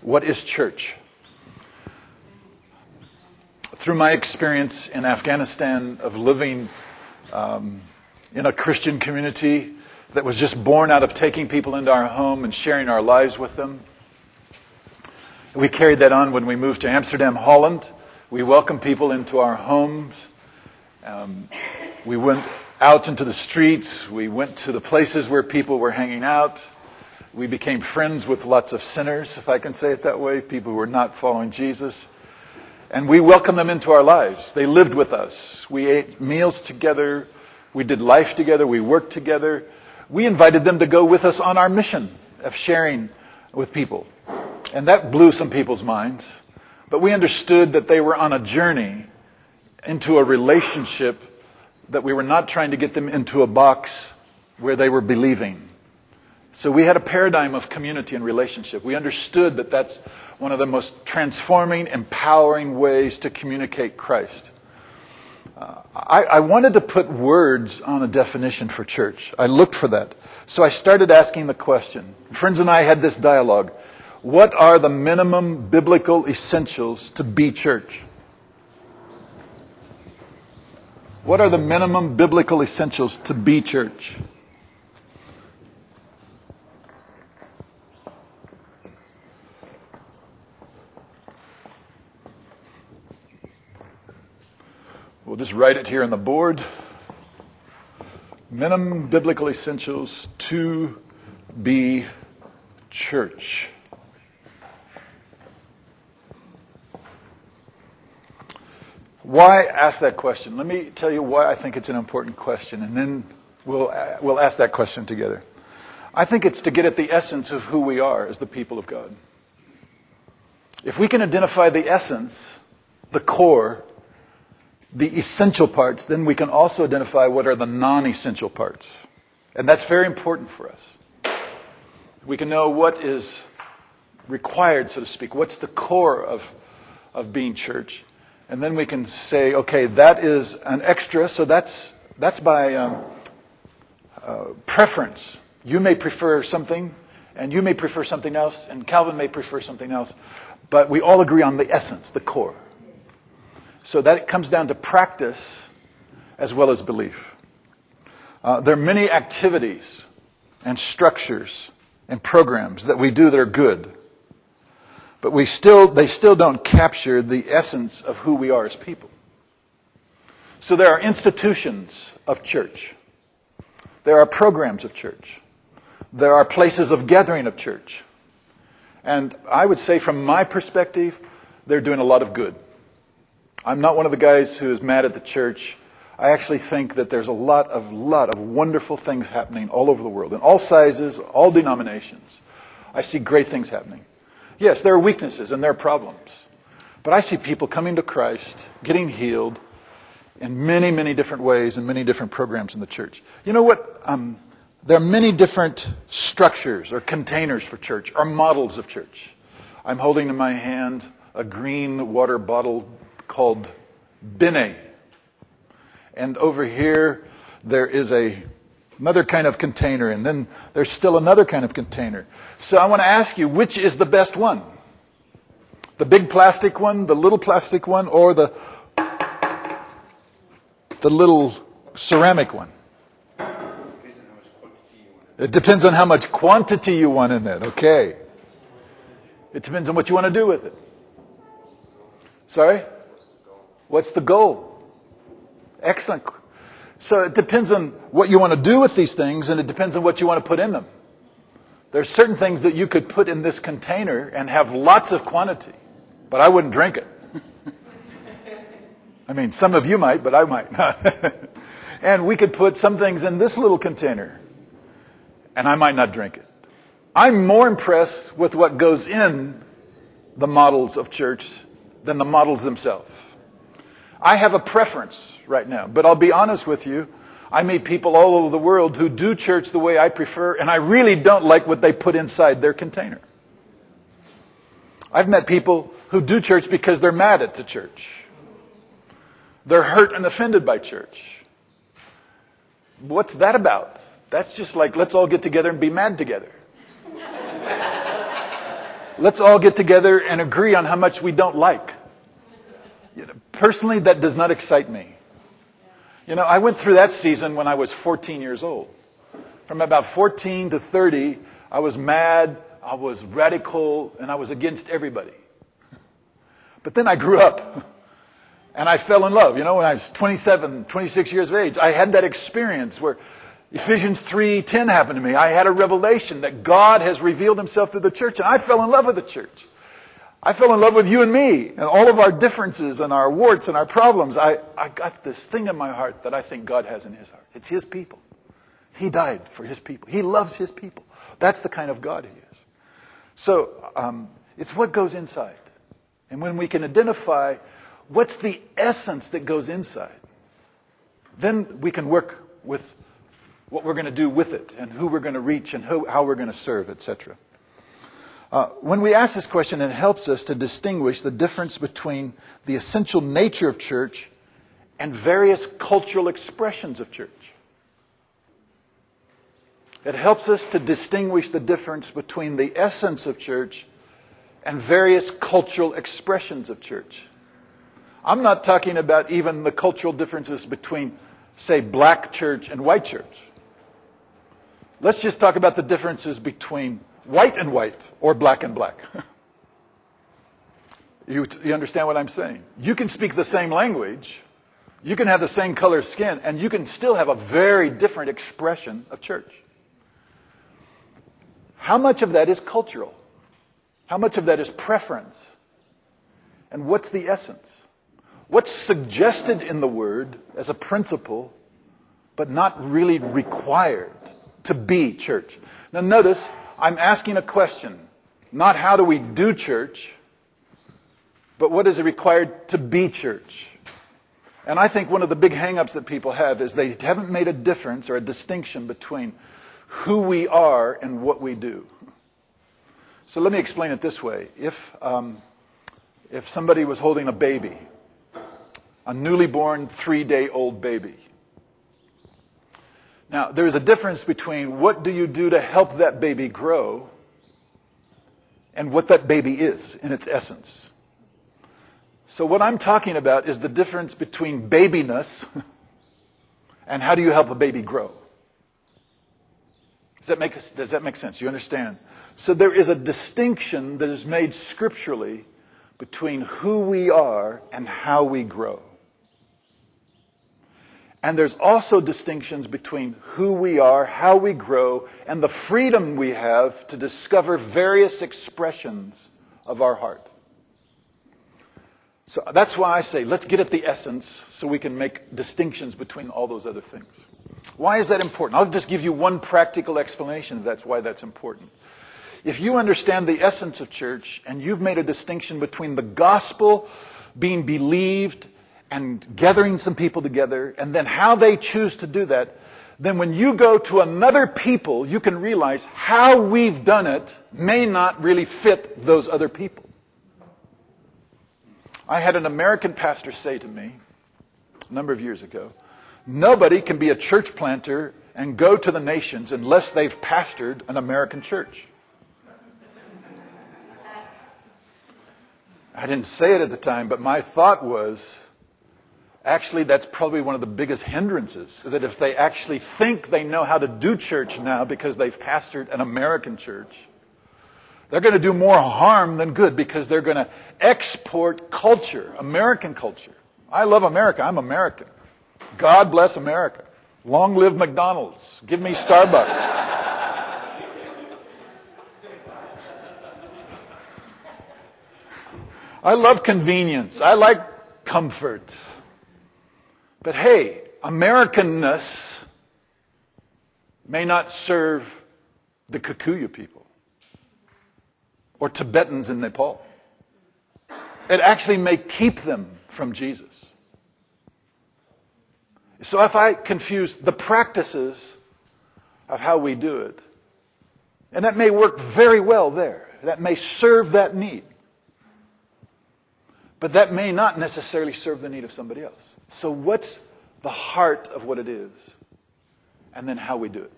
What is church? Through my experience in Afghanistan of living in a Christian community that was just born out of taking people into our home and sharing our lives with them, we carried that on when we moved to Amsterdam, Holland. We welcomed people into our homes. We went out into the streets. We went to the places where people were hanging out. We became friends with lots of sinners, if I can say it that way, people who were not following Jesus. And we welcomed them into our lives. They lived with us. We ate meals together. We did life together. We worked together. We invited them to go with us on our mission of sharing with people. And that blew some people's minds. But we understood that they were on a journey into a relationship, that we were not trying to get them into a box where they were believing. So we had a paradigm of community and relationship. We understood that that's one of the most transforming, empowering ways to communicate Christ. I wanted to put words on a definition for church. I looked for that. So I started asking the question. Friends and I had this dialogue. What are the minimum biblical essentials to be church? What are the minimum biblical essentials to be church? We'll just write it here on the board. Minimum biblical essentials to be church. Why ask that question? Let me tell you why I think it's an important question, and then we'll ask that question together. I think it's to get at the essence of who we are as the people of God. If we can identify the essence, the core, the essential parts, then we can also identify what are the non-essential parts. And that's very important for us. We can know what is required, so to speak. What's the core of being church? And then we can say, okay, that is an extra, so that's by preference. You may prefer something, and you may prefer something else, and Calvin may prefer something else. But we all agree on the essence, the core. So that it comes down to practice as well as belief. There are many activities and structures and programs that we do that are good. But they still don't capture the essence of who we are as people. So there are institutions of church. There are programs of church. There are places of gathering of church. And I would say from my perspective, they're doing a lot of good. I'm not one of the guys who is mad at the church. I actually think that there's a lot of wonderful things happening all over the world, in all sizes, all denominations. I see great things happening. Yes, there are weaknesses and there are problems. But I see people coming to Christ, getting healed in many, many different ways and many different programs in the church. You know what? There are many different structures or containers for church or models of church. I'm holding in my hand a green water bottle called Bene. And over here, there is another kind of container, and then there's still another kind of container. So I want to ask you, which is the best one? The big plastic one, the little plastic one, or the little ceramic one? It depends on how much quantity you want in that. Okay. It depends on what you want to do with it. Sorry? What's the goal? Excellent. So it depends on what you want to do with these things, and it depends on what you want to put in them. There are certain things that you could put in this container and have lots of quantity, but I wouldn't drink it. I mean, some of you might, but I might not. And we could put some things in this little container, and I might not drink it. I'm more impressed with what goes in the models of church than the models themselves. I have a preference right now, but I'll be honest with you. I meet people all over the world who do church the way I prefer, and I really don't like what they put inside their container. I've met people who do church because they're mad at the church. They're hurt and offended by church. What's that about? That's just like, let's all get together and be mad together. let's all get together and agree on how much we don't like. Personally, that does not excite me. I went through that season when I was 14 years old. From about 14 to 30, I was mad, I was radical, and I was against everybody. But then I grew up, and I fell in love. When I was 27, 26 years of age, I had that experience where Ephesians 3:10 happened to me. I had a revelation that God has revealed himself through the church, and I fell in love with the church. I fell in love with you and me, and all of our differences and our warts and our problems. I got this thing in my heart that I think God has in his heart. It's his people. He died for his people. He loves his people. That's the kind of God he is. So it's what goes inside. And when we can identify what's the essence that goes inside, then we can work with what we're going to do with it and who we're going to reach and how we're going to serve, etc. When we ask this question, it helps us to distinguish the difference between the essential nature of church and various cultural expressions of church. It helps us to distinguish the difference between the essence of church and various cultural expressions of church. I'm not talking about even the cultural differences between, say, black church and white church. Let's just talk about the differences between white and white or black and black. You understand what I'm saying? You can speak the same language, you can have the same color skin, and you can still have a very different expression of church. How much of that is cultural? How much of that is preference? And what's the essence? What's suggested in the Word as a principle, but not really required to be church? Now notice, I'm asking a question. Not how do we do church, but what is it required to be church? And I think one of the big hang-ups that people have is they haven't made a difference or a distinction between who we are and what we do. So let me explain it this way. If somebody was holding a baby, a newly born 3-day-old baby. Now, there's a difference between what do you do to help that baby grow and what that baby is in its essence. So what I'm talking about is the difference between babiness and how do you help a baby grow. Does that make sense? You understand? So there is a distinction that is made scripturally between who we are and how we grow. And there's also distinctions between who we are, how we grow, and the freedom we have to discover various expressions of our heart. So that's why I say, let's get at the essence so we can make distinctions between all those other things. Why is that important? I'll just give you one practical explanation of that's why that's important. If you understand the essence of church and you've made a distinction between the gospel being believed and gathering some people together and then how they choose to do that, then when you go to another people, you can realize how we've done it may not really fit those other people. I had an American pastor say to me a number of years ago, nobody can be a church planter and go to the nations unless they've pastored an American church. I didn't say it at the time, but my thought was, actually, that's probably one of the biggest hindrances, that if they actually think they know how to do church now because they've pastored an American church, they're going to do more harm than good because they're going to export culture, American culture. I love America. I'm American. God bless America. Long live McDonald's. Give me Starbucks. I love convenience. I like comfort. But hey, Americanness may not serve the Kikuyu people or Tibetans in Nepal. It actually may keep them from Jesus. So if I confuse the practices of how we do it, and that may work very well there, that may serve that need, but that may not necessarily serve the need of somebody else. So what's the heart of what it is? And then how we do it.